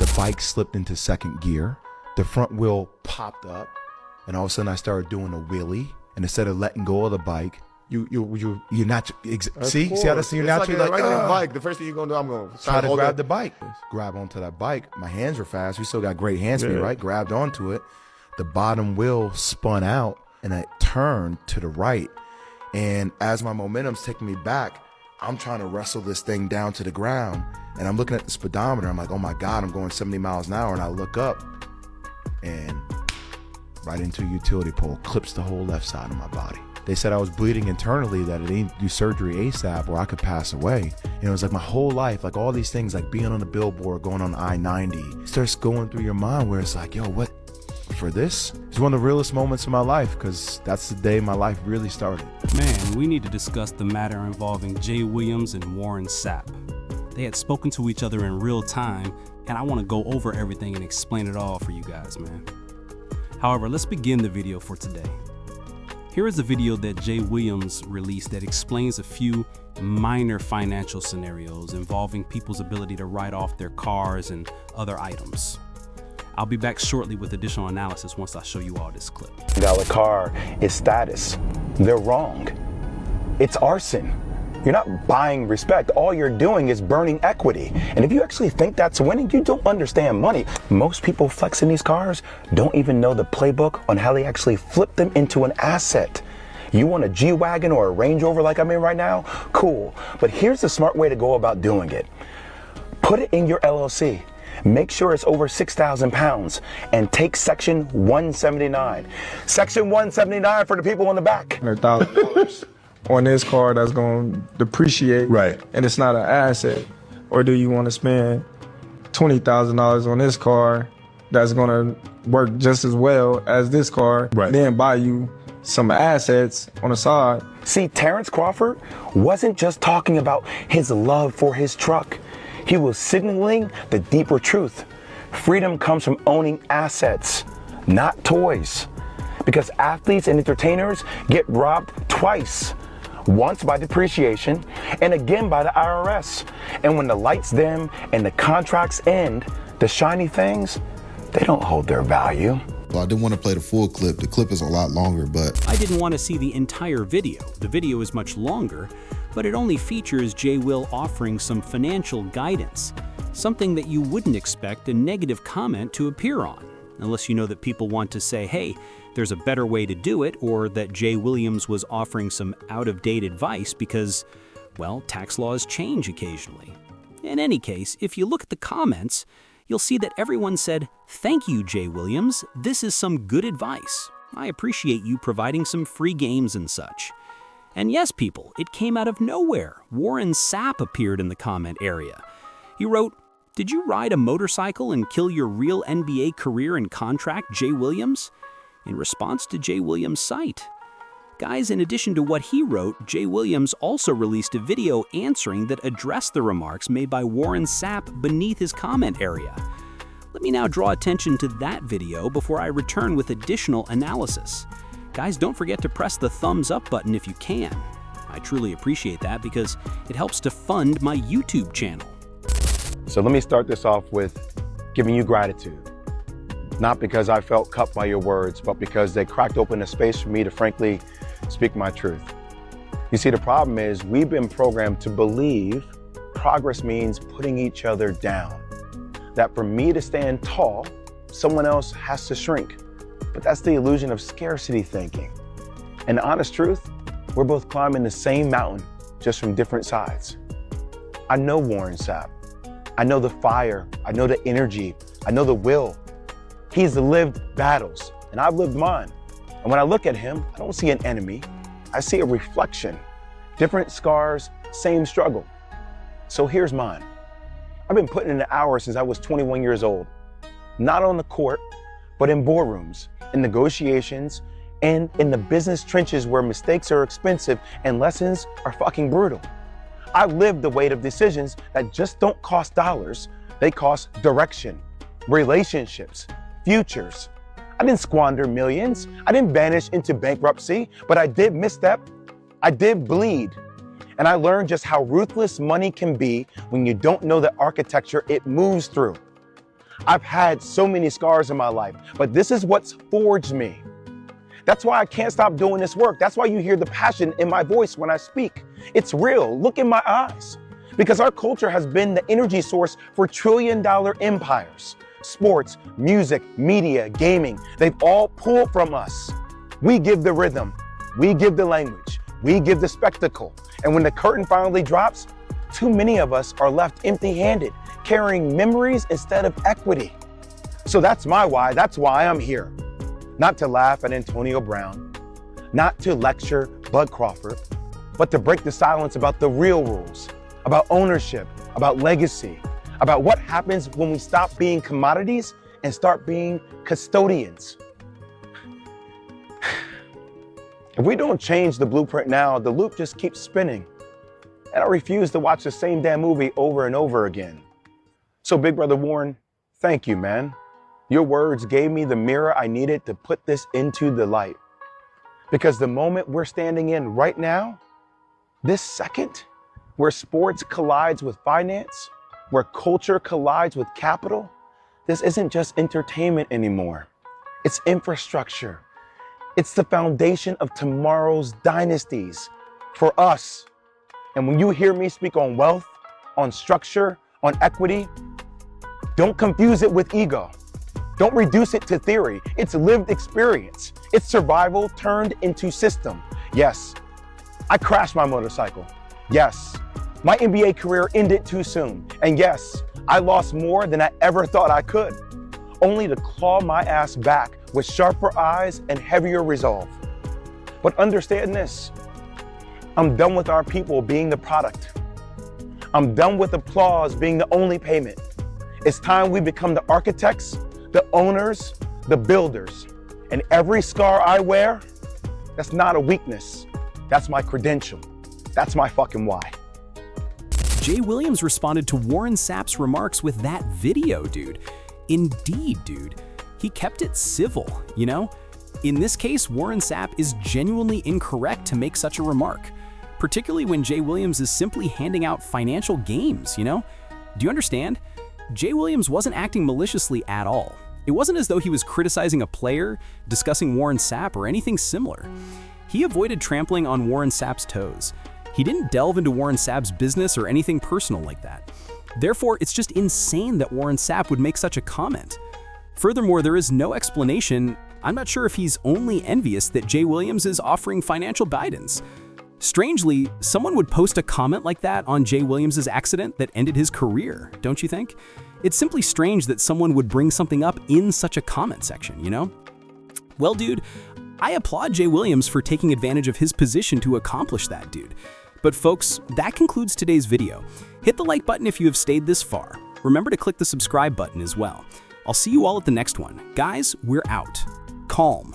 the bike slipped into second gear, the front wheel popped up, and all of a sudden I started doing a wheelie. And instead of letting go of the bike, you're not see how this you're naturally like bike. The first thing you're gonna do, I'm gonna try to grab the bike, grab onto that bike. My hands were fast. We still got great hand speed, right? Grabbed onto it. The bottom wheel spun out and I turned to the right. And as my momentum's taking me back, I'm trying to wrestle this thing down to the ground. And I'm looking at the speedometer. I'm like, oh my God, I'm going 70 miles an hour. And I look up and right into a utility pole, clips the whole left side of my body. They said I was bleeding internally, that it ain't do surgery ASAP or I could pass away. And it was like my whole life, like all these things, like being on a billboard, going on I-90, starts going through your mind where it's like, yo, what, for this? It's one of the realest moments of my life because that's the day my life really started. Man, we need to discuss the matter involving JWill and Warren Sapp. They had spoken to each other in real time, and I want to go over everything and explain it all for you guys, man. However, let's begin the video for today. Here is a video that JWill released that explains a few minor financial scenarios involving people's ability to write off their cars and other items. I'll be back shortly with additional analysis once I show you all this clip. $1 car is status. They're wrong. It's arson. You're not buying respect. All you're doing is burning equity. And if you actually think that's winning, you don't understand money. Most people flexing these cars don't even know the playbook on how they actually flip them into an asset. You want a G-Wagon or a Range Rover like I'm in right now? Cool. But here's the smart way to go about doing it. Put it in your LLC. Make sure it's over 6,000 pounds and take section 179. Section 179 for the people in the back. $100,000 on this car that's going to depreciate, right? And it's not an asset. Or do you want to spend $20,000 on this car that's going to work just as well as this car, right? Then buy you some assets on the side. See, Terrence Crawford wasn't just talking about his love for his truck. He was signaling the deeper truth. Freedom comes from owning assets, not toys. Because athletes and entertainers get robbed twice. Once by depreciation and again by the IRS. And when the lights dim and the contracts end, the shiny things, they don't hold their value. Well, I didn't want to play the full clip. The clip is a lot longer, but I didn't want to see the entire video. The video is much longer, but it only features JWill offering some financial guidance, something that you wouldn't expect a negative comment to appear on, unless you know that people want to say, hey, there's a better way to do it, or that JWill was offering some out-of-date advice because, well, tax laws change occasionally. In any case, if you look at the comments, you'll see that everyone said, thank you, JWill, this is some good advice. I appreciate you providing some free games and such. And yes, people, it came out of nowhere. Warren Sapp appeared in the comment area. He wrote, did you ride a motorcycle and kill your real NBA career and contract, JWill? In response to JWill's site. Guys, in addition to what he wrote, JWill also released a video answering that addressed the remarks made by Warren Sapp beneath his comment area. Let me now draw attention to that video before I return with additional analysis. Guys, don't forget to press the thumbs up button if you can. I truly appreciate that because it helps to fund my YouTube channel. So let me start this off with giving you gratitude. Not because I felt cut by your words, but because they cracked open a space for me to frankly speak my truth. You see, the problem is we've been programmed to believe progress means putting each other down. That for me to stand tall, someone else has to shrink. But that's the illusion of scarcity thinking. And the honest truth, we're both climbing the same mountain, just from different sides. I know Warren Sapp. I know the fire. I know the energy. I know the will. He's lived battles, and I've lived mine. And when I look at him, I don't see an enemy. I see a reflection. Different scars, same struggle. So here's mine. I've been putting in the hours since I was 21 years old. Not on the court, but in boardrooms, in negotiations, and in the business trenches where mistakes are expensive and lessons are fucking brutal. I lived the weight of decisions that just don't cost dollars. They cost direction, relationships, futures. I didn't squander millions. I didn't vanish into bankruptcy, but I did misstep. I did bleed. And I learned just how ruthless money can be when you don't know the architecture it moves through. I've had so many scars in my life, but this is what's forged me. That's why I can't stop doing this work. That's why you hear the passion in my voice when I speak. It's real. Look in my eyes. Because our culture has been the energy source for trillion-dollar empires. Sports, music, media, gaming, they've all pulled from us. We give the rhythm, we give the language, we give the spectacle. And when the curtain finally drops, too many of us are left empty-handed, carrying memories instead of equity. So that's my why, that's why I'm here. Not to laugh at Antonio Brown, not to lecture Bud Crawford, but to break the silence about the real rules, about ownership, about legacy, about what happens when we stop being commodities and start being custodians. If we don't change the blueprint now, the loop just keeps spinning. And I refuse to watch the same damn movie over and over again. So Big Brother Warren, thank you, man. Your words gave me the mirror I needed to put this into the light. Because the moment we're standing in right now, this second, where sports collides with finance, where culture collides with capital, this isn't just entertainment anymore. It's infrastructure. It's the foundation of tomorrow's dynasties for us. And when you hear me speak on wealth, on structure, on equity, don't confuse it with ego. Don't reduce it to theory. It's lived experience. It's survival turned into system. Yes, I crashed my motorcycle. Yes, my NBA career ended too soon. And yes, I lost more than I ever thought I could, only to claw my ass back with sharper eyes and heavier resolve. But understand this, I'm done with our people being the product. I'm done with applause being the only payment. It's time we become the architects, the owners, the builders. And every scar I wear, that's not a weakness. That's my credential. That's my fucking why. Jay Williams responded to Warren Sapp's remarks with that video, dude. Indeed, dude. He kept it civil, you know? In this case, Warren Sapp is genuinely incorrect to make such a remark, particularly when Jay Williams is simply handing out financial games, you know? Do you understand? Jay Williams wasn't acting maliciously at all. It wasn't as though he was criticizing a player, discussing Warren Sapp, or anything similar. He avoided trampling on Warren Sapp's toes. He didn't delve into Warren Sapp's business or anything personal like that. Therefore, it's just insane that Warren Sapp would make such a comment. Furthermore, there is no explanation. I'm not sure if he's only envious that Jay Williams is offering financial guidance. Strangely, someone would post a comment like that on Jay Williams' accident that ended his career, don't you think? It's simply strange that someone would bring something up in such a comment section, you know? Well, dude, I applaud Jay Williams for taking advantage of his position to accomplish that, dude. But folks, that concludes today's video. Hit the like button if you have stayed this far. Remember to click the subscribe button as well. I'll see you all at the next one. Guys, we're out. Calm.